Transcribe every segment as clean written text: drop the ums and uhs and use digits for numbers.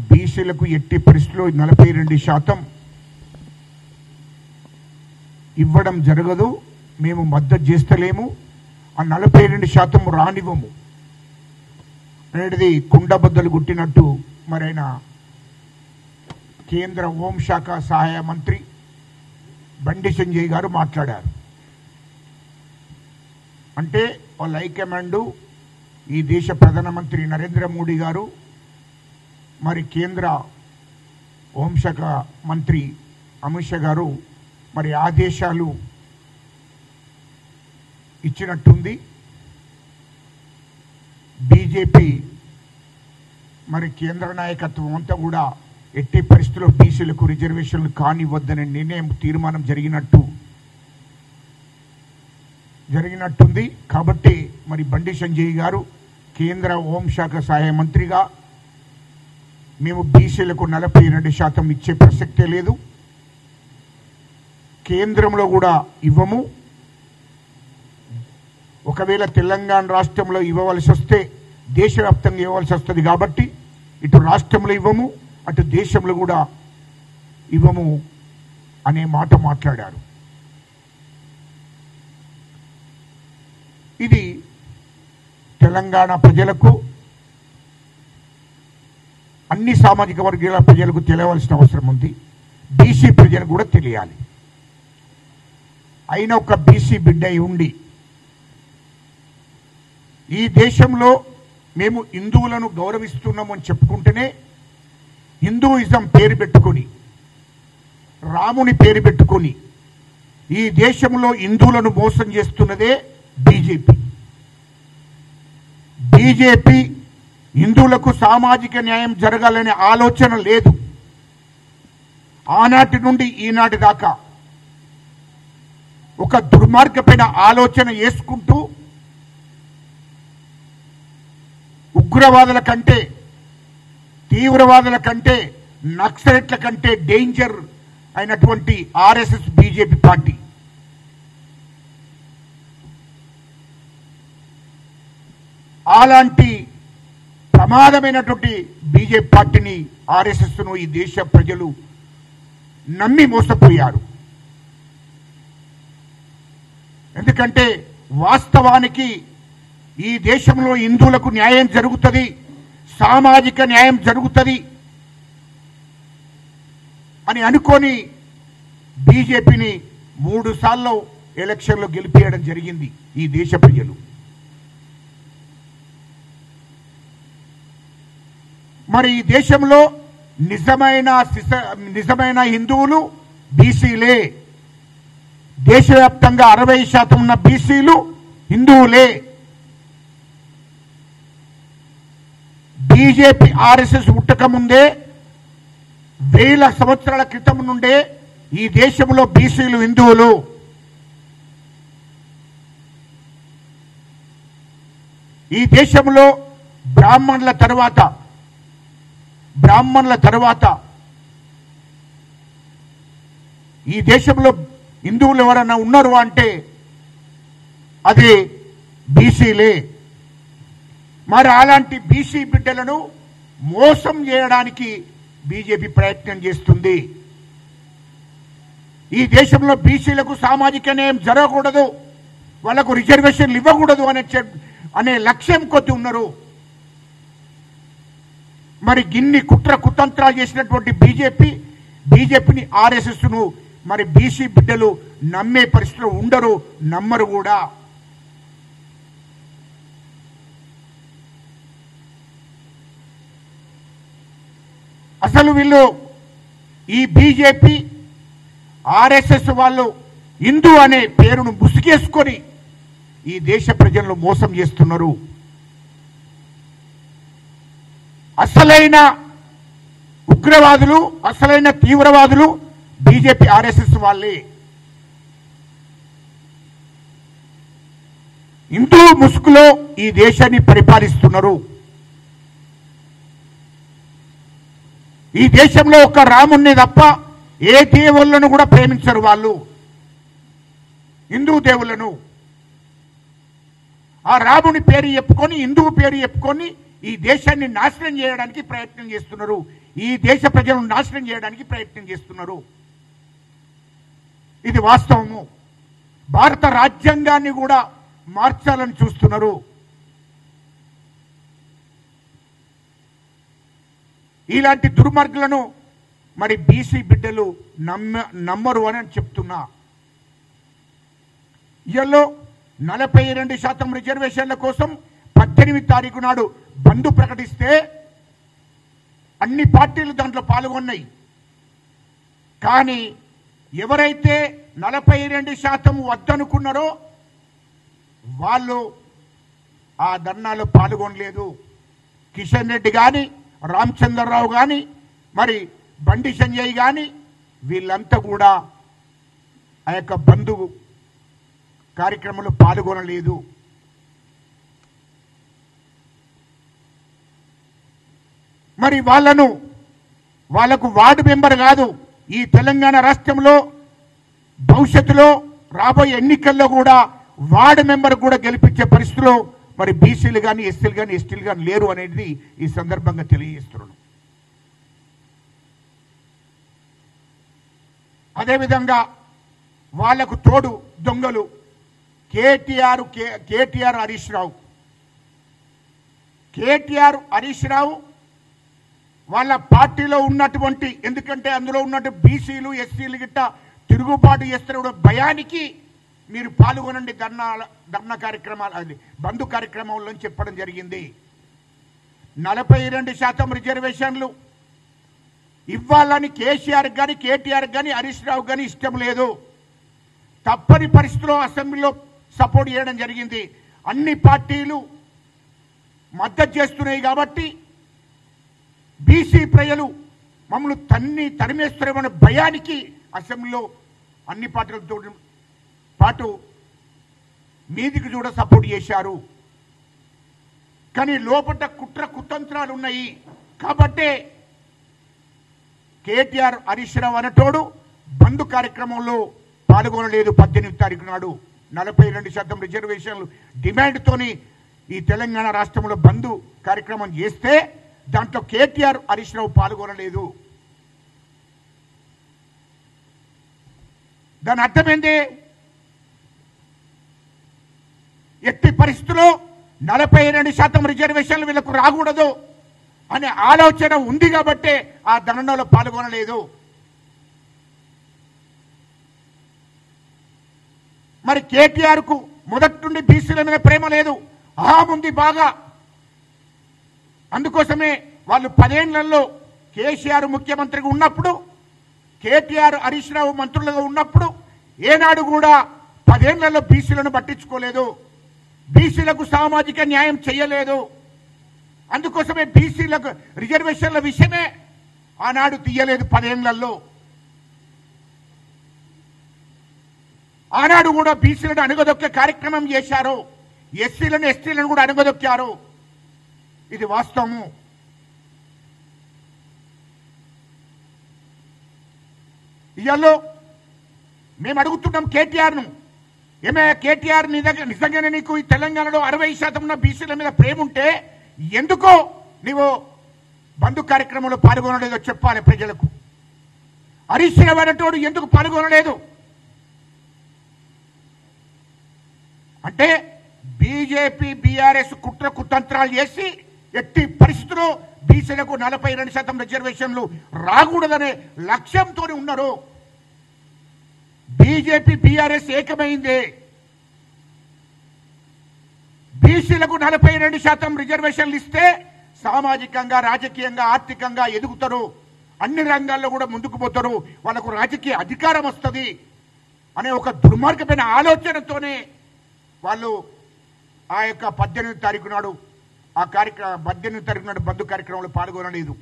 బీసీలకు ఎట్టి పరిస్థితుల్లో 42% ఇవ్వడం జరగదు. మేము మద్దతు చేస్తలేము. ఆ 42% రానివ్వము అనేది కుండబద్దలు గుట్టినట్టు మరైన కేంద్ర హోంశాఖ సహాయ మంత్రి బండి సంజయ్ గారు మాట్లాడారు. అంటే వాళ్ళ హైకమాండ్ ఈ దేశ ప్రధానమంత్రి నరేంద్ర మోడీ గారు మరి కేంద్ర హోంశాఖ మంత్రి అమిత్ షా గారు మరి ఆదేశాలు ఇచ్చినట్టుంది. బీజేపీ మరి కేంద్ర నాయకత్వం అంతా కూడా ఎట్టి పరిస్థితుల్లో బీసీలకు రిజర్వేషన్లు కానివ్వద్దనే తీర్మానం జరిగినట్టుంది. కాబట్టి మరి బండి సంజయ్ గారు కేంద్ర హోంశాఖ సహాయ మంత్రిగా మేము బీసీలకు 42% ఇచ్చే ప్రసక్తే లేదు, కేంద్రంలో కూడా ఇవ్వము. ఒకవేళ తెలంగాణ రాష్ట్రంలో ఇవ్వవలసి వస్తే దేశవ్యాప్తంగా ఇవ్వవలసి వస్తుంది. కాబట్టి ఇటు రాష్ట్రంలో ఇవ్వము, అటు దేశంలో కూడా ఇవ్వము అనే మాట మాట్లాడారు. ఇది తెలంగాణ ప్రజలకు, అన్ని సామాజిక వర్గాల ప్రజలకు తెలియవలసిన అవసరం ఉంది. బీసీ ప్రజలకు కూడా తెలియాలి. అయినా ఒక బీసీ బిడ్డ ఉండి ఈ దేశంలో మేము హిందువులను గౌరవిస్తున్నామని చెప్పుకుంటేనే హిందూయిజం పేరు పెట్టుకొని, రాముని పేరు పెట్టుకొని ఈ దేశంలో హిందువులను మోసం చేస్తున్నదే బీజేపీ. బీజేపీ హిందువులకు సామాజిక న్యాయం జరగాలనే ఆలోచన లేదు. ఆనాటి నుండి ఈనాటి దాకా ఒక దుర్మార్గమైన ఆలోచన చేసుకుంటూ ఉగ్రవాదుల కంటే, తీవ్రవాదుల కంటే, నక్సలెట్ల కంటే డేంజర్ అయినటువంటి ఆర్ఎస్ఎస్ బీజేపీ పార్టీ అలాంటి ప్రమాదమైనటువంటి బీజేపీ పార్టీని, ఆర్ఎస్ఎస్ను ఈ దేశ ప్రజలు నమ్మి మోసపోయారు. ఎందుకంటే వాస్తవానికి ఈ దేశంలో హిందువులకు న్యాయం జరుగుతుంది, సామాజిక న్యాయం జరుగుతుంది అని అనుకొని బీజేపీని 3 సార్లు ఎలక్షన్లో గెలిపేయడం జరిగింది ఈ దేశ ప్రజలు. మరి ఈ దేశంలో నిజమైన హిందువులు బీసీలే. దేశవ్యాప్తంగా 60% ఉన్న బీసీలు హిందువులే. బీజేపీ ఆర్ఎస్ఎస్ పుట్టక ముందే 1000 సంవత్సరాల క్రితం నుండే ఈ దేశంలో బీసీలు హిందువులు. ఈ దేశంలో బ్రాహ్మణుల తర్వాత ఈ దేశంలో హిందువులు ఎవరైనా ఉన్నారు అంటే అది బీసీలే. మరి అలాంటి బీసీ బిడ్డలను మోసం చేయడానికి బీజేపీ ప్రయత్నం చేస్తుంది. ఈ దేశంలో బీసీలకు సామాజిక న్యాయం జరగకూడదు, వాళ్లకు రిజర్వేషన్లు ఇవ్వకూడదు అనే లక్ష్యం కొద్ది ఉన్నారు. మరి గిన్ని కుట్ర కుతంత్రాలు చేసినటువంటి బీజేపీని ఆర్ఎస్ఎస్ను మరి బీసీ బిడ్డలు నమ్మే పరిస్థితిలో ఉండరు, నమ్మరు కూడా. అసలు వీళ్ళు ఈ బీజేపీ ఆర్ఎస్ఎస్ వాళ్ళు హిందూ అనే పేరును ముసుగేసుకొని ఈ దేశ ప్రజలను మోసం చేస్తున్నారు. అసలైన ఉగ్రవాదులు, అసలైన తీవ్రవాదులు బీజేపీ ఆర్ఎస్ఎస్ వాళ్ళే. హిందూ ముసుగులో ఈ దేశాన్ని పరిపాలిస్తున్నారు. ఈ దేశంలో ఒక రాముణ్ణి తప్ప ఏ దేవుళ్ళను కూడా ప్రేమించరు వాళ్ళు, హిందూ దేవుళ్ళను. ఆ రాముని పేరు చెప్పుకొని, హిందువు పేరు చెప్పుకొని ఈ దేశాన్ని నాశనం చేయడానికి ప్రయత్నం చేస్తున్నారు, ఈ దేశ ప్రజలను నాశనం చేయడానికి ప్రయత్నం చేస్తున్నారు. ఇది వాస్తవము. భారత రాజ్యాంగాన్ని కూడా మార్చాలని చూస్తున్నారు. ఇలాంటి దుర్మార్గులను మరి బీసీ బిడ్డలు నమ్మరు అని చెప్తున్నా. ఇయల్లో 42% రిజర్వేషన్ల కోసం 18 తారీఖు నాడు బంద్ ప్రకటిస్తే అన్ని పార్టీలు దాంట్లో పాల్గొన్నాయి. కానీ ఎవరైతే 42% వద్దనుకున్నారో వాళ్ళు ఆ ధర్నాలో పాల్గొనలేదు. కిషన్ రెడ్డి కానీ, రామచంద్రరావు కానీ, మరి బండి సంజయ్ కానీ వీళ్ళంతా కూడా ఆ యొక్క బంధు కార్యక్రమంలో పాల్గొనలేదు. మరి వాళ్లకు వార్డు మెంబర్ కాదు, ఈ తెలంగాణ రాష్ట్రంలో భవిష్యత్తులో రాబోయే ఎన్నికల్లో కూడా వార్డు మెంబర్ కూడా గెలిపించే పరిస్థితిలో మరి బీసీలు కానీ, ఎస్సీలు కానీ, ఎస్టీలు కానీ లేరు అనేది ఈ సందర్భంగా తెలియజేస్తున్నాను. అదేవిధంగా వాళ్లకు తోడు దొంగలు కేటీఆర్ హరీష్ రావు వాళ్ళ పార్టీలో ఉన్నటువంటి, ఎందుకంటే అందులో ఉన్నట్టు బీసీలు ఎస్సీలు గిట్ట తిరుగుబాటు చేస్తున్న భయానికి మీరు పాల్గొనండి ధర్నా కార్యక్రమాలు, అది బంధు కార్యక్రమంలో చెప్పడం జరిగింది. 42% రిజర్వేషన్లు ఇవ్వాలని కేసీఆర్ కానీ, కేటీఆర్ కానీ, హరీష్ రావు కానీ ఇష్టం లేదు. తప్పని పరిస్థితిలో అసెంబ్లీలో సపోర్ట్ చేయడం జరిగింది. అన్ని పార్టీలు మద్దతు చేస్తున్నాయి కాబట్టి బీసీ ప్రజలు మమ్మల్ని తరిమేస్తున్నామనే భయానికి అసెంబ్లీలో అన్ని పార్టీలతో పాటు మీదికి కూడా సపోర్ట్ చేశారు. కానీ లోపల కుతంత్రాలు ఉన్నాయి కాబట్టే కేటీఆర్ హరీష్ రావు అనేటోడు బంధు కార్యక్రమంలో పాల్గొనలేదు. 18 తారీఖు నాడు 42% రిజర్వేషన్లు డిమాండ్తోని ఈ తెలంగాణ రాష్ట్రంలో బంధు కార్యక్రమం చేస్తే దాంట్లో కేటీఆర్ హరీష్ రావు పాల్గొనలేదు. దాని అర్థమైంది, ఎట్టి పరిస్థితుల్లో 42% రిజర్వేషన్లు వీళ్ళకు రాకూడదు అనే ఆలోచన ఉంది కాబట్టే ఆ ధర్నాలో పాల్గొనలేదు. మరి కేటీఆర్ కు మొదటి నుండి బీసీల మీద ప్రేమ లేదు, అహముంది బాగా. అందుకోసమే వాళ్ళు 10 ఏళ్లలో కేసీఆర్ ముఖ్యమంత్రిగా ఉన్నప్పుడు, కేటీఆర్ హరీష్ రావు మంత్రులుగా ఉన్నప్పుడు ఏనాడు కూడా 10 ఏళ్లలో బీసీలను పట్టించుకోలేదు, బీసీలకు సామాజిక న్యాయం చేయలేదు. అందుకోసమే బీసీలకు రిజర్వేషన్ల విషయమే ఆనాడు తీయలేదు 10 ఏళ్లలో. ఆనాడు కూడా బీసీలను అణగదొక్కే కార్యక్రమం చేశారు, ఎస్సీలను ఎస్టీలను కూడా అణగదొక్కారు. ఇది వాస్తవము. ఇయాలో మేము అడుగుతున్నాం కేటీఆర్ను, ఏమయ్యా కేటీఆర్ నిజంగానే నీకు ఈ తెలంగాణలో 60% ఉన్న బీసీల మీద ప్రేమ ఉంటే ఎందుకో నీవు బంధు కార్యక్రమంలో పాల్గొనలేదో చెప్పాలి ప్రజలకు. హరీష్ రావు అనేటోడు ఎందుకు పాల్గొనలేదు అంటే బీజేపీ బీఆర్ఎస్ కుతంత్రాలు చేసి ఎట్టి పరిస్థితుల్లో బీసీలకు 42% రిజర్వేషన్లు రాకూడదనే లక్ష్యంతో ఉన్నారు. బీజేపీ బీఆర్ఎస్ ఏకమైంది. బీసీలకు 42% రిజర్వేషన్లు ఇస్తే సామాజికంగా, రాజకీయంగా, ఆర్థికంగా ఎదుగుతారు, అన్ని రంగాల్లో కూడా ముందుకు పోతారు, వాళ్ళకు రాజకీయ అధికారం వస్తుంది అనే ఒక దుర్మార్గమైన ఆలోచనతోనే వాళ్ళు ఆ యొక్క 18 తారీఖు నాడు 18 తారీఖు నాడు బంధు కార్యక్రమంలో పాల్గొనలేదు.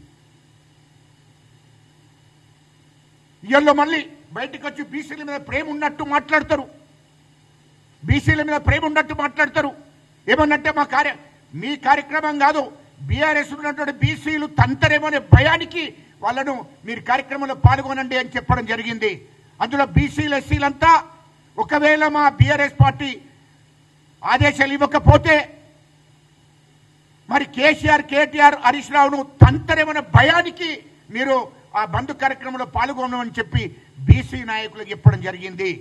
ఇయల్లో మళ్ళీ బయటకు వచ్చి బీసీల మీద ప్రేమ ఉన్నట్టు మాట్లాడతారు, బీసీల మీద ప్రేమ ఉన్నట్టు మాట్లాడతారు. ఏమన్నట్టే మీ కార్యక్రమం కాదు, బీఆర్ఎస్ ఉన్నటువంటి బీసీలు తంతరేమో అనే భయానికి వాళ్ళను మీరు కార్యక్రమంలో పాల్గొనండి అని చెప్పడం జరిగింది. అందులో బీసీలు ఎస్సీలంతా ఒకవేళ మా బీఆర్ఎస్ పార్టీ ఆదేశాలు ఇవ్వకపోతే మరి కేసీఆర్, కేటీఆర్, హరీష్ రావును తంతరేమన్న భయానికి మీరు ఆ బంద్ కార్యక్రమంలో పాల్గొనమని చెప్పి బీసీ నాయకులకు చెప్పడం జరిగింది.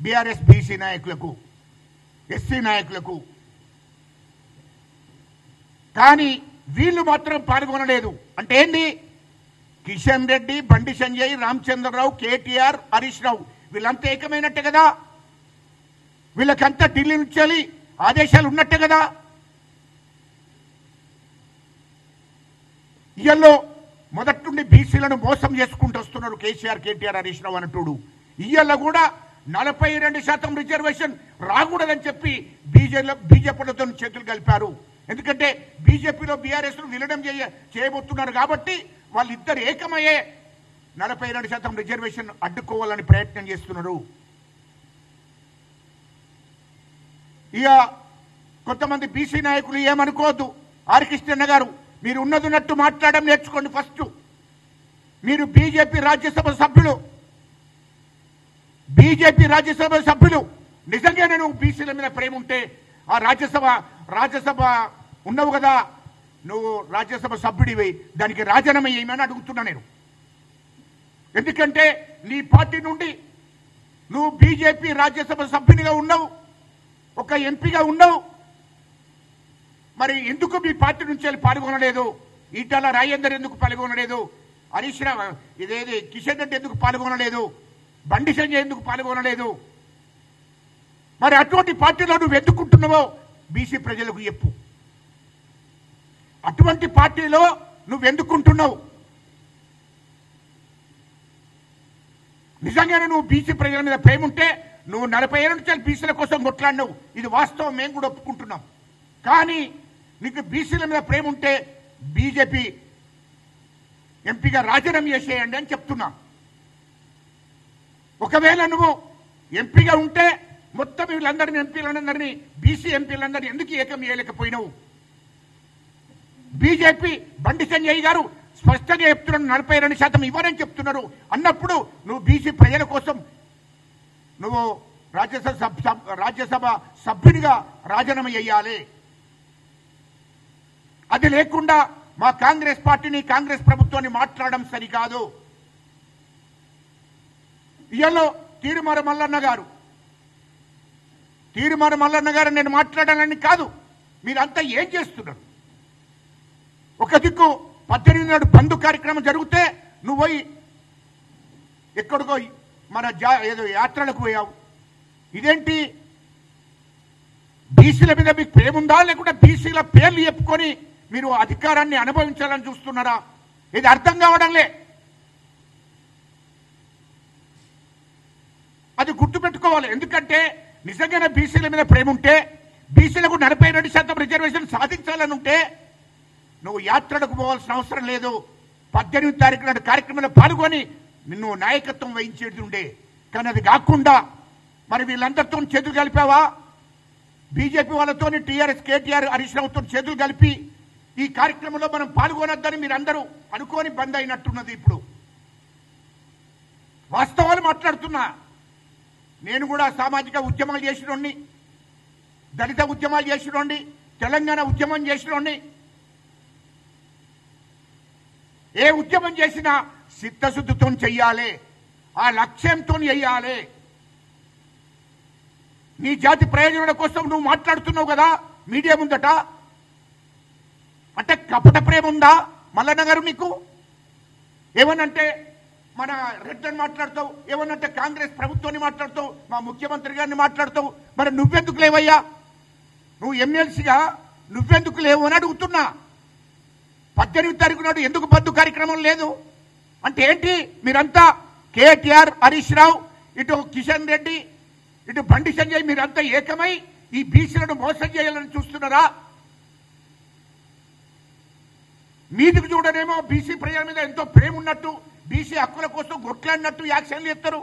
బీఆర్ఎస్ బీసీ నాయకులకు, ఎస్సీ నాయకులకు. కానీ వీళ్ళు మాత్రం పాల్గొనలేదు. అంటే ఏంది? కిషన్ రెడ్డి, బండి సంజయ్, రామచంద్రరావు, కేటీఆర్, హరీష్ రావు వీళ్ళంతా ఏకమైనట్టే కదా, వీళ్ళకంతా ఢిల్లీ నుంచి ఆదేశాలు ఉన్నట్టే కదా. ఇయ్యల్లో మొదటి నుండి బీసీలను మోసం చేసుకుంటూ వస్తున్నారు కేసీఆర్, కేటీఆర్, హరీష్ రావు అన్నట్టుడు. ఇయ్యల్లో కూడా 42% రిజర్వేషన్ రాకూడదని చెప్పి బీజేపీలతో చేతులు కలిపారు. ఎందుకంటే బీజేపీలో బీఆర్ఎస్ విలీనం చేయబోతున్నారు కాబట్టి వాళ్ళిద్దరు ఏకమయ్యే 42% రిజర్వేషన్ అడ్డుకోవాలని ప్రయత్నం చేస్తున్నారు. ఇక కొంతమంది బీసీ నాయకులు ఏమనుకోవద్దు. ఆర్ కృష్ణన్న గారు, మీరు ఉన్నదిన్నట్టు మాట్లాడడం నేర్చుకోండి. ఫస్ట్ మీరు బీజేపీ రాజ్యసభ సభ్యులు నిజంగానే నువ్వు బీసీల మీద ప్రేమ ఉంటే ఆ రాజ్యసభ ఉన్నావు కదా, నువ్వు రాజ్యసభ సభ్యుడివి, దానికి రాజీనామా చేయమని అడుగుతున్నా నేను. ఎందుకంటే నీ పార్టీ నుండి నువ్వు బీజేపీ రాజ్యసభ సభ్యునిగా ఉన్నావు, ఒక ఎంపీగా ఉన్నావు. మరి ఎందుకు మీ పార్టీ నుంచి వెళ్ళి పాల్గొనలేదు? ఈటల రాజేందర్ ఎందుకు పాల్గొనలేదు? హరీష్ రావు ఇదేది కిషన్ రెడ్డి ఎందుకు పాల్గొనలేదు? బండి సంజయ్ ఎందుకు పాల్గొనలేదు? మరి అటువంటి పార్టీలో నువ్వు ఎందుకుంటున్నావో బీసీ ప్రజలకు చెప్పు. అటువంటి పార్టీలో నువ్వెందుకుంటున్నావు? నిజంగానే నువ్వు బీసీ ప్రజల మీద ప్రేమ ఉంటే నువ్వు 40 ఏళ్ళ నుంచి బీసీల కోసం కొట్లాడినావు. ఇది వాస్తవం, మేము కూడా ఒప్పుకుంటున్నాం. కానీ నీకు బీసీల మీద ప్రేమ ఉంటే బీజేపీ ఎంపీగా రాజీనామా చేసేయండి అని చెప్తున్నా. ఒకవేళ నువ్వు ఎంపీగా ఉంటే మొత్తం వీళ్ళందరినీ ఎంపీలందరినీ బీసీ ఎంపీలందరినీ ఎందుకు ఏకం చేయలేకపోయినావు? బీజేపీ బండి సంజయ్ గారు స్పష్టంగా చెప్తున్నారు 42% ఇవ్వరని చెప్తున్నారు. అన్నప్పుడు నువ్వు బీసీ ప్రజల కోసం నువ్వు రాజ్యసభ సభ్యుడిగా రాజీనామా చేయాలి. అది లేకుండా మా కాంగ్రెస్ పార్టీని, కాంగ్రెస్ ప్రభుత్వాన్ని మాట్లాడడం సరికాదు. ఇయ్యలో తీరుమార మల్లన్న గారు నేను మాట్లాడాలని కాదు, మీరంతా ఏం చేస్తున్నారు? ఒక దిక్కు 18 నాడు బంధు కార్యక్రమం జరిగితే నువ్వు పోయి ఎక్కడికో మన ఏదో యాత్రలకు పోయావు. ఇదేంటి? బీసీల మీద మీకు ప్రేమ ఉందా, లేకుంటే బీసీల పేర్లు చెప్పుకొని మీరు అధికారాన్ని అనుభవించాలని చూస్తున్నారా? ఇది అర్థం కావడంలే. అది గుర్తుపెట్టుకోవాలి. ఎందుకంటే నిజంగానే బీసీల మీద ప్రేమ ఉంటే, బీసీలకు 42% రిజర్వేషన్ సాధించాలని ఉంటే నువ్వు యాత్రలకు పోవాల్సిన అవసరం లేదు. 18వ తారీఖు నాడు కార్యక్రమంలో పాల్గొని నిన్ను నాయకత్వం వహించేది ఉండే. కానీ అది కాకుండా మరి వీళ్ళందరితో చేతులు కలిపావా? బీజేపీ వాళ్ళతో, టీఆర్ఎస్, కేటీఆర్, హరీష్ రావుతో చేతులు కలిపి ఈ కార్యక్రమంలో మనం పాల్గొనొద్దని మీరందరూ అనుకోని బంద్ అయినట్టున్నది. ఇప్పుడు వాస్తవాలు మాట్లాడుతున్నా. నేను కూడా సామాజిక ఉద్యమాలు చేసినోడిని, దళిత ఉద్యమాలు చేసినోడిని, తెలంగాణ ఉద్యమం చేసినోడిని. ఏ ఉద్యమం చేసినా చిత్తశుద్ధితో చెయ్యాలి, ఆ లక్ష్యంతో చెయ్యాలి. నీ జాతి ప్రయోజనాల కోసం నువ్వు మాట్లాడుతున్నావు కదా మీడియా ముందట. అంటే కపట ప్రేమ ఉందా మల్లన్న గారు నీకు? ఏమనంటే మన రెడ్డిని మాట్లాడతావు, ఏమనంటే కాంగ్రెస్ ప్రభుత్వాన్ని మాట్లాడతావు, మా ముఖ్యమంత్రి గారిని మాట్లాడతావు. మరి నువ్వెందుకు లేవయ్యా? నువ్వు ఎమ్మెల్సీగా నువ్వెందుకు లేవు అని అడుగుతున్నా. 18వ తారీఖు నాడు ఎందుకు బంధు కార్యక్రమం లేదు అంటే ఏంటి? మీరంతా కేటీఆర్, హరీష్ రావు, ఇటు కిషన్ రెడ్డి, ఇటు బండి సంజయ్ మీరంతా ఏకమై ఈ బీసీలను మోసం చేయాలని చూస్తున్నారా? మీదికి చూడనేమో బీసీ ప్రజల మీద ఎంతో ప్రేమ ఉన్నట్టు, బీసీ హక్కుల కోసం కొట్లాడినట్టు యాక్షన్లు చేస్తారు.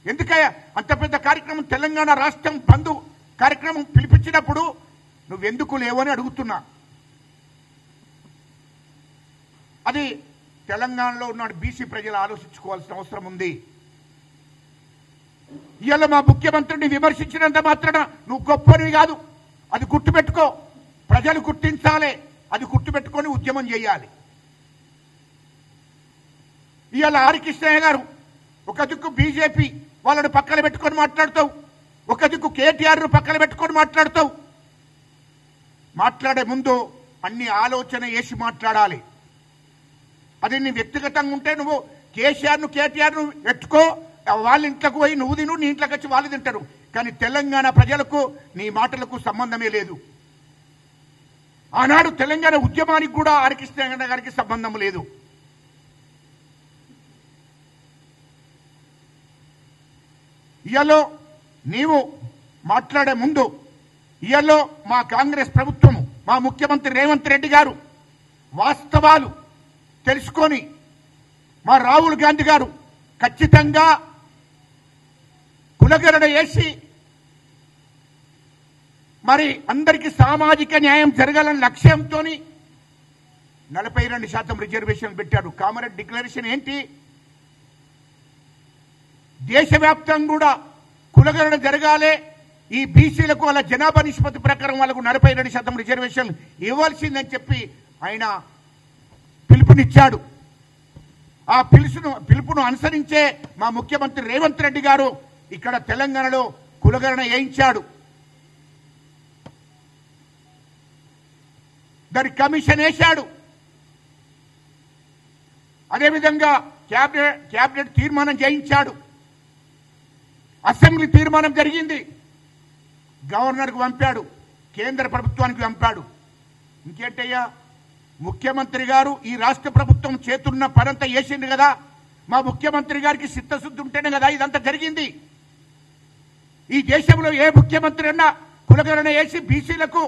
ఎందుకయ్యా అంత పెద్ద కార్యక్రమం తెలంగాణ రాష్ట్రం బంధు కార్యక్రమం పిలిపించినప్పుడు నువ్వెందుకు లేవని అడుగుతున్నా. అది తెలంగాణలో ఉన్న బీసీ ప్రజలు ఆలోచించుకోవాల్సిన అవసరం ఉంది. ఇవాళ మా ముఖ్యమంత్రిని విమర్శించినంత మాత్రాన నువ్వు గొప్పనివి కాదు, అది గుర్తుపెట్టుకో. ప్రజలు గుర్తించాలి, అది గుర్తుపెట్టుకొని ఉద్యమం చేయాలి. ఇవాళ హరికృష్ణయ్య గారు ఒక దిక్కు బీజేపీ వాళ్ళని పక్కన పెట్టుకొని మాట్లాడతావు, ఒక దిక్కు కేటీఆర్ పక్కన పెట్టుకొని మాట్లాడతావు. మాట్లాడే ముందు అన్ని ఆలోచన వేసి మాట్లాడాలి. అది నీ వ్యక్తిగతంగా ఉంటే నువ్వు కేసీఆర్ను కేటీఆర్ను ఎట్టుకో, వాళ్ళ ఇంట్లోకి పోయి నువ్వు తిను, నీ ఇంట్లోకి వచ్చి వాళ్ళు తింటారు. కానీ తెలంగాణ ప్రజలకు నీ మాటలకు సంబంధమే లేదు. ఆనాడు తెలంగాణ ఉద్యమానికి కూడా హరికృష్ణ గారికి సంబంధం లేదు. ఇయాలో నీవు మాట్లాడే ముందు ఇయాలో మా కాంగ్రెస్ ప్రభుత్వము, మా ముఖ్యమంత్రి రేవంత్ రెడ్డి గారు వాస్తవాలు తెలుసుకొని, మా రాహుల్ గాంధీ గారు ఖచ్చితంగా కులగణన చేసి మరి అందరికీ సామాజిక న్యాయం జరగాలని లక్ష్యంతో 42% రిజర్వేషన్ పెట్టాడు. కామరెడ్డి డిక్లరేషన్ ఏంటి? దేశవ్యాప్తంగా కూడా కులగణన జరగాలి, ఈ బీసీలకు వాళ్ళ జనాభా నిష్పత్తి ప్రకారం వాళ్ళకు 42% రిజర్వేషన్ ఇవ్వాల్సిందని చెప్పి ఆయన పిలుపునిచ్చాడు. ఆ పిలుపును అనుసరించే మా ముఖ్యమంత్రి రేవంత్ రెడ్డి గారు ఇక్కడ తెలంగాణలో కులగణన వేయించాడు. దాని కమిషన్ వేశాడు. అదేవిధంగా క్యాబినెట్ తీర్మానం చేయించాడు. అసెంబ్లీ తీర్మానం జరిగింది, గవర్నర్కు పంపాడు, కేంద్ర ప్రభుత్వానికి పంపాడు. ఇంకేంటయ్యా, ముఖ్యమంత్రి గారు ఈ రాష్ట్ర ప్రభుత్వం చేతున్న పనంతా వేసింది కదా, మా ముఖ్యమంత్రి గారికి చిత్తశుద్ధి ఉంటేనే కదా ఇదంతా జరిగింది. ఈ దేశంలో ఏ ముఖ్యమంత్రి అన్నా కులగణన వేసి బీసీలకు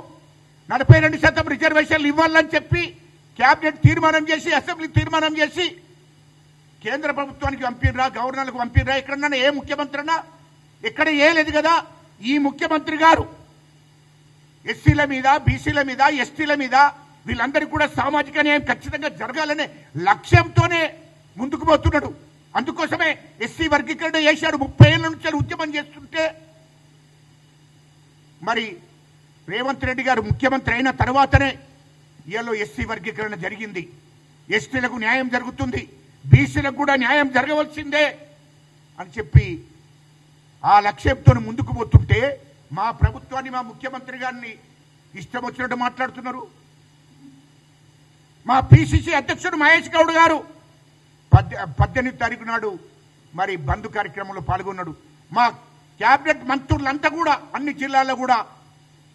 42% రిజర్వేషన్లు ఇవ్వాలని చెప్పి క్యాబినెట్ తీర్మానం చేసి, అసెంబ్లీ తీర్మానం చేసి కేంద్ర ప్రభుత్వానికి పంపిర్రా, గవర్నర్లకు పంపిర్రా? ఎక్కడన్నా ఏ ముఖ్యమంత్రి అన్నా? ఎక్కడ ఏలేదు కదా. ఈ ముఖ్యమంత్రి గారు ఎస్సీల మీద, బీసీల మీద, ఎస్టీల మీద వీళ్ళందరికీ కూడా సామాజిక న్యాయం ఖచ్చితంగా జరగాలనే లక్ష్యంతోనే ముందుకు పోతున్నాడు. అందుకోసమే ఎస్సీ వర్గీకరణ చేశాడు. 30 ఏళ్ల నుంచి ఉద్యమం చేస్తుంటే మరి రేవంత్ రెడ్డి గారు ముఖ్యమంత్రి అయిన తర్వాతనే ఇయాలో ఎస్సీ వర్గీకరణ జరిగింది. ఎస్టీలకు న్యాయం జరుగుతుంది, బీసీలకు కూడా న్యాయం జరగవలసిందే అని చెప్పి ఆ లక్ష్యంతో ముందుకు పోతుంటే మా ప్రభుత్వాన్ని, మా ముఖ్యమంత్రి గారిని ఇష్టం వచ్చినట్టు మాట్లాడుతున్నారు. మా పిసిసి అధ్యక్షుడు మహేష్ గౌడ్ గారు 18వ తారీఖు నాడు మరి బంద్ కార్యక్రమంలో పాల్గొన్నాడు. మా క్యాబినెట్ మంత్రులంతా కూడా అన్ని జిల్లాల్లో కూడా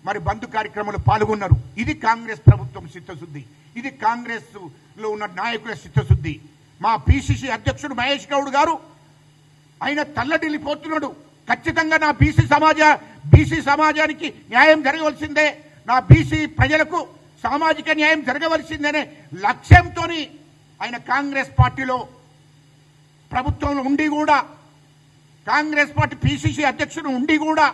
మరి బంద్ కార్యక్రమంలో పాల్గొన్నారు. ఇది కాంగ్రెస్ ప్రభుత్వం చిత్తశుద్ధి, ఇది కాంగ్రెస్ లో ఉన్న నాయకుల చిత్తశుద్ధి. మా పిసిసి అధ్యక్షుడు మహేష్ గౌడ్ గారు ఆయన తల్లడిల్లిపోతున్నాడు. ఖచ్చితంగా నా బీసీ సమాజానికి న్యాయం జరగవలసిందే, నా బీసీ ప్రజలకు సామాజిక న్యాయం జరగవలసిందనే లక్ష్యంతో ఆయన కాంగ్రెస్ పార్టీలో ప్రభుత్వంలో ఉండి కూడా, కాంగ్రెస్ పార్టీ పిసిసి అధ్యక్షుడు ఉండి కూడా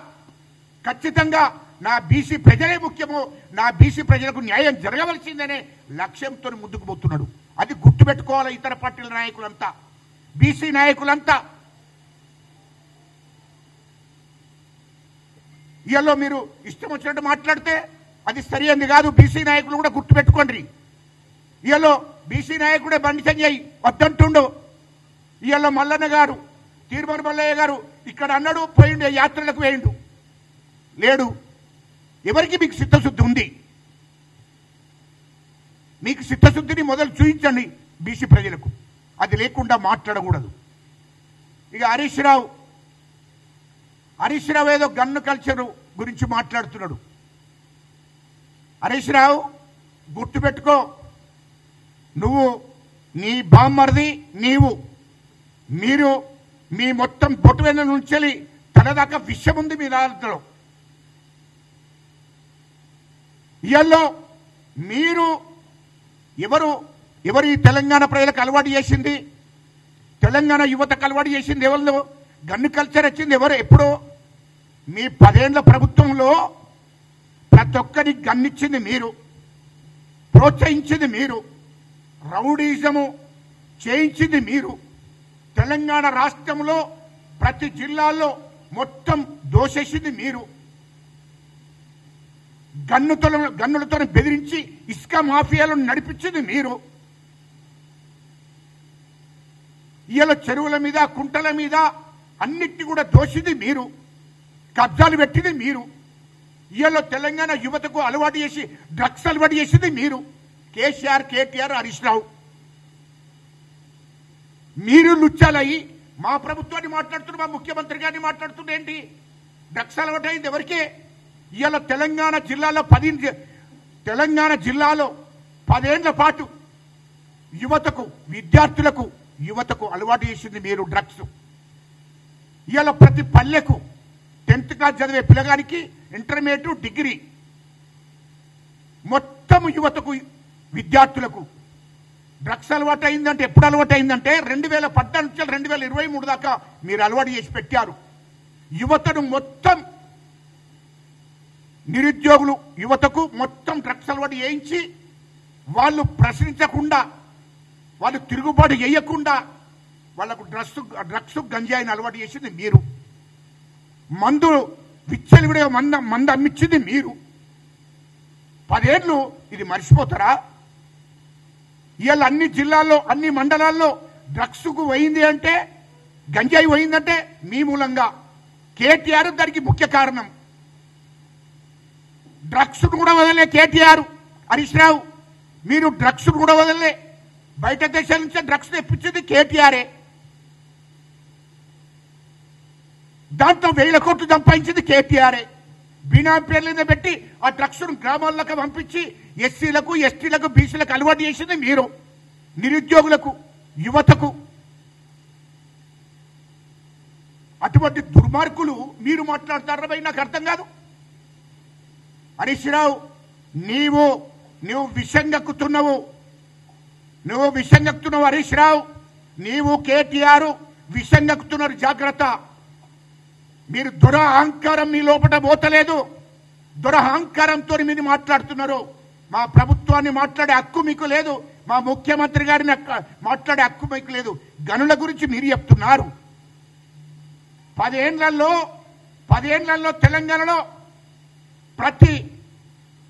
ఖచ్చితంగా నా బీసీ ప్రజలే ముఖ్యము, నా బీసీ ప్రజలకు న్యాయం జరగవలసిందనే లక్ష్యంతో ముందుకు పోతున్నాడు. అది గుర్తుపెట్టుకోవాలి ఇతర పార్టీల నాయకులంతా, బీసీ నాయకులంతా. ఇయాలో మీరు ఇష్టం వచ్చినట్టు మాట్లాడితే అది సరైనది కాదు. బీసీ నాయకులు కూడా గుర్తుపెట్టుకోండి. ఇయాలో బీసీ నాయకుడే బండి సంజయ్ వద్దంటుండు. ఇయాలో మల్లన్న గారు, తీర్మాన మల్లయ్య గారు ఇక్కడ అన్నాడు, పోయిండు, యాత్రలకు వేయండు, లేడు. ఎవరికి మీకు చిత్తశుద్ధి ఉంది? మీకు చిత్తశుద్ధిని మొదలు చూపించండి బీసీ ప్రజలకు. అది లేకుండా మాట్లాడకూడదు. ఇక హరీష్ రావు ఏదో గన్ను కల్చర్ గురించి మాట్లాడుతున్నాడు. హరీష్ రావు గుర్తుపెట్టుకో, నువ్వు, నీ బామ్మర్ది, మీరు మీ మొత్తం బొట్టువెన్న నుంచి తనదాకా విషయం ఉంది మీ దాంట్లో. ఇయాల్లో మీరు ఎవరు ఈ తెలంగాణ ప్రజలకు అలవాటు చేసింది, తెలంగాణ యువతకు అలవాటు చేసింది ఎవరు? గన్ను కల్చర్ వచ్చింది ఎవరు? ఎప్పుడో మీ 10 ఏళ్ల ప్రభుత్వంలో ప్రతి ఒక్కరికి గన్నిచ్చింది మీరు, ప్రోత్సహించింది మీరు, రౌడీజము చేయించింది మీరు. తెలంగాణ రాష్ట్రంలో ప్రతి జిల్లాలో మొత్తం దోషేసింది మీరు. గన్నులతో బెదిరించి ఇసుక మాఫియాలను నడిపించింది మీరు. ఇవాళ చెరువుల మీద కుంటల మీద అన్నిటిని కూడా దోషింది మీరు, కబ్జాలు పెట్టింది మీరు. ఇవాళ తెలంగాణ యువతకు అలవాటు చేసి డ్రగ్స్ అలవాటు చేసింది మీరు. కేసీఆర్, కేటీఆర్, హరీష్ రావు మీరు లుచ్చాలయ్యి మా ప్రభుత్వాన్ని మాట్లాడుతున్నారు, మా ముఖ్యమంత్రి గారిని మాట్లాడుతున్నారు. ఏంటి డ్రగ్స్ అలవాటు అయింది ఎవరికే? ఇవాళ తెలంగాణ జిల్లాలో 10 ఏళ్ల పాటు యువతకు అలవాటు చేసింది మీరు డ్రగ్స్. ఇవాళ ప్రతి పల్లెకు 10th క్లాస్ చదివే పిల్లగానికి ఇంటర్మీడియట్, డిగ్రీ మొత్తం యువతకు విద్యార్థులకు డ్రగ్స్ అలవాటు అయిందంటే ఎప్పుడు అలవాటు అయిందంటే 2014 నుంచి 2023 దాకా మీరు అలవాటు చేసి పెట్టారు. యువతను మొత్తం నిరుద్యోగులు యువతకు మొత్తం డ్రగ్స్ అలవాటు చేయించి వాళ్ళు ప్రశ్నించకుండా, వాళ్ళు తిరుగుబాటు చేయకుండా వాళ్ళకు డ్రగ్స్ గంజాయిని అలవాటు చేసింది మీరు. మందు విచ్చలవిడిగా మందు అమ్మించింది మీరు. 10 ఏళ్ళు ఇది మర్చిపోతారా? ఇవాళ అన్ని జిల్లాల్లో, అన్ని మండలాల్లో డ్రగ్స్కు పోయింది అంటే, గంజాయి పోయిందంటే మీ మూలంగా. కేటీఆర్ దానికి ముఖ్య కారణం. డ్రగ్స్ కూడా వదలలే కేటీఆర్, హరీష్ రావు. మీరు డ్రగ్స్ కూడా వదలలే. బయట దేశాల నుంచి డ్రగ్స్ తెప్పించింది కేటీఆరే. దాంతో 1000 కోట్లు సంపాదించింది కేటీఆరే. బినా పేర్ల మీద పెట్టి ఆ డ్రగ్స్ గ్రామాలకు పంపించి ఎస్సీలకు, ఎస్టీలకు, బీసీలకు అలవాటు చేసింది మీరు. నిరుద్యోగులకు, యువతకు. అటువంటి దుర్మార్గులు మీరు మాట్లాడతారా? నాకు అర్థం కాదు. హరీష్ రావు, నువ్వు విషంగక్కుతున్నావు హరీష్ రావు. నీవు కేటీఆర్ విషంగక్కుతున్నారు, జాగ్రత్త. మీరు దురహంకారం మీ లోపల పోతలేదు. దురహంకారంతో మీరు మాట్లాడుతున్నారు. మా ప్రభుత్వాన్ని మాట్లాడే హక్కు మీకు లేదు, మా ముఖ్యమంత్రి గారిని మాట్లాడే హక్కు మీకు లేదు. గనుల గురించి మీరు చెప్తున్నారు. 10 ఏళ్లలో తెలంగాణలో ప్రతి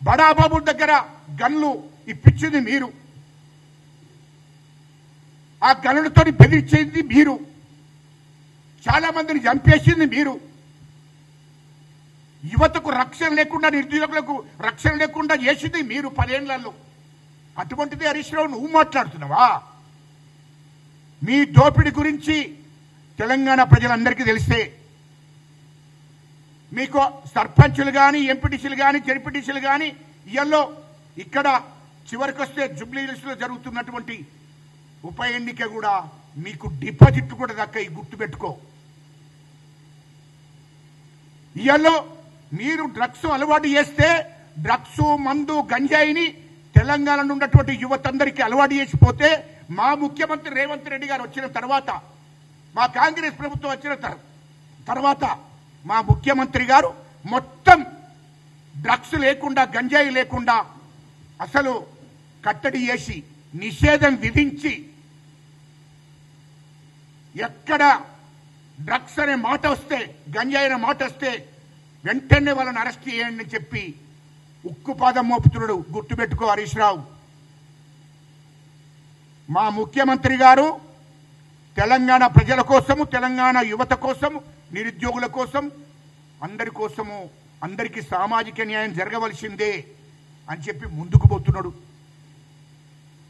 బడాబాబు దగ్గర గన్లు ఇప్పించింది మీరు. ఆ గనులతో బెదిరించేది మీరు. చాలా మందిని చంపేసింది మీరు. యువతకు రక్షణ లేకుండా, నిరుద్యోగులకు రక్షణ లేకుండా చేసింది మీరు 10 ఏళ్లలో. అటువంటిది హరీష్ రావు నువ్వు మాట్లాడుతున్నావా? మీ దోపిడీ గురించి తెలంగాణ ప్రజలందరికీ తెలిస్తే, మీకు సర్పంచులు కానీ, ఎంపీటీసీలు కానీ, జెడ్పీటీసీలు కానీ ఇయ్యల్లో ఇక్కడ చివరికి వస్తే జూబ్లీహిల్స్లో జరుగుతున్నటువంటి ఉప ఎన్నిక కూడా మీకు డిపాజిట్ కూడా దక్కాయి, గుర్తుపెట్టుకో. ఇయ్యల్లో మీరు డ్రగ్స్ అలవాటు చేస్తే, డ్రగ్స్, మందు, గంజాయిని తెలంగాణలో ఉన్నటువంటి యువతందరికీ అలవాటు చేసిపోతే, మా ముఖ్యమంత్రి రేవంత్ రెడ్డి గారు వచ్చిన తర్వాత, మా కాంగ్రెస్ ప్రభుత్వం వచ్చిన తర్వాత మా ముఖ్యమంత్రి గారు మొత్తం డ్రగ్స్ లేకుండా, గంజాయి లేకుండా అసలు కట్టడి చేసి నిషేధం విధించి, ఎక్కడ డ్రగ్స్ అనే మాట వస్తే, గంజాయి అనే మాట వస్తే వెంటనే వాళ్ళని అరెస్ట్ చేయండి అని చెప్పి ఉక్కుపాదం మోపుతున్నాడు. గుర్తుపెట్టుకో హరీష్ రావు. మా ముఖ్యమంత్రి గారు తెలంగాణ ప్రజల కోసము, తెలంగాణ యువత కోసము, నిరుద్యోగుల కోసం, అందరి కోసము, అందరికీ సామాజిక న్యాయం జరగవలసిందే అని చెప్పి ముందుకు పోతున్నాడు.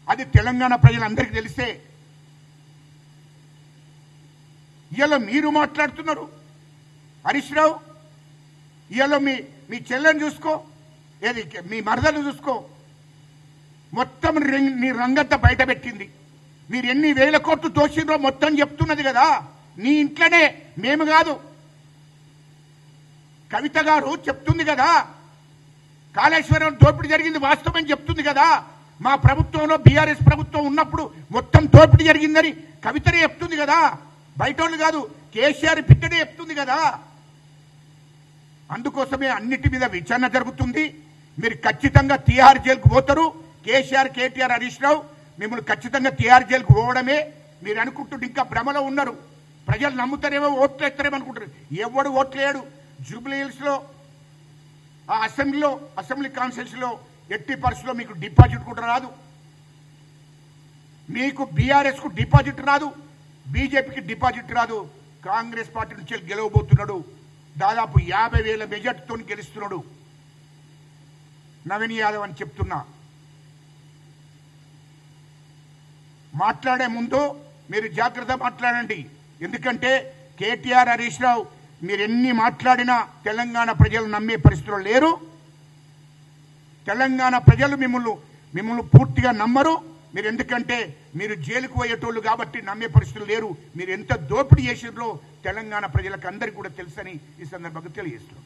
అది తెలంగాణ ప్రజలందరికీ తెలిసే ఇవాళ మీరు మాట్లాడుతున్నారు. హరీష్ రావు, ఇవాళ మీ చెల్లెని చూసుకో, ఏది మీ మరదలు చూసుకో, మొత్తం నీ రంగంతా బయట పెట్టింది. మీరు ఎన్ని 1000 కోట్లు దోషిందో మొత్తం చెప్తున్నది కదా. నీ ఇంట్లోనే, మేము కాదు, కవిత గారు చెప్తుంది కదా. కాళేశ్వరం దోపిడీ జరిగింది వాస్తవం చెప్తుంది కదా. మా ప్రభుత్వంలో, బీఆర్ఎస్ ప్రభుత్వం ఉన్నప్పుడు మొత్తం దోపిడీ జరిగిందని కవితనే చెప్తుంది కదా. బయటోళ్ళు కాదు, కేసీఆర్ బిడ్డనే చెప్తుంది కదా. అందుకోసమే అన్నిటి మీద విచారణ జరుగుతుంది. మీరు ఖచ్చితంగా తిహార్ జైలుకు పోతారు. కేసీఆర్, కేటీఆర్, హరీష్ రావు మిమ్మల్ని ఖచ్చితంగా తిహార్ జైలుకు పోవడమే. మీరు అనుకుంటుంటే ఇంకా భ్రమలో ఉన్నారు. ప్రజలు నమ్ముతారేమో, ఓట్లు ఎత్తారేమో అనుకుంటారు. ఎవడు ఓట్లేడు. జూబ్లీహిల్స్లో ఆ అసెంబ్లీ కాన్స్టిట్యూన్సీలో ఎట్టి పరిస్థితుల్లో మీకు డిపాజిట్ కూడా రాదు, మీకు బీఆర్ఎస్ కు డిపాజిట్ రాదు, బీజేపీకి డిపాజిట్ రాదు. కాంగ్రెస్ పార్టీ నుంచి గెలవబోతున్నాడు, దాదాపు 50,000 మెజార్టీతో గెలుస్తున్నాడు నవీన్ యాదవ్ అని చెప్తున్నా. మాట్లాడే ముందు మీరు జాగ్రత్త మాట్లాడండి. ఎందుకంటే కేటీఆర్, హరీష్ రావు మీరు ఎన్ని మాట్లాడినా తెలంగాణ ప్రజలు నమ్మే పరిస్థితుల్లో లేరు. తెలంగాణ ప్రజలు మిమ్మల్ని పూర్తిగా నమ్మరు. మీరు ఎందుకంటే మీరు జైలుకు పోయేటోళ్ళు కాబట్టి నమ్మే పరిస్థితులు లేరు. మీరు ఎంత దోపిడీ చేసిర్రో తెలంగాణ ప్రజలకు అందరికీ కూడా తెలుసని ఈ సందర్భంగా తెలియజేస్తున్నాం.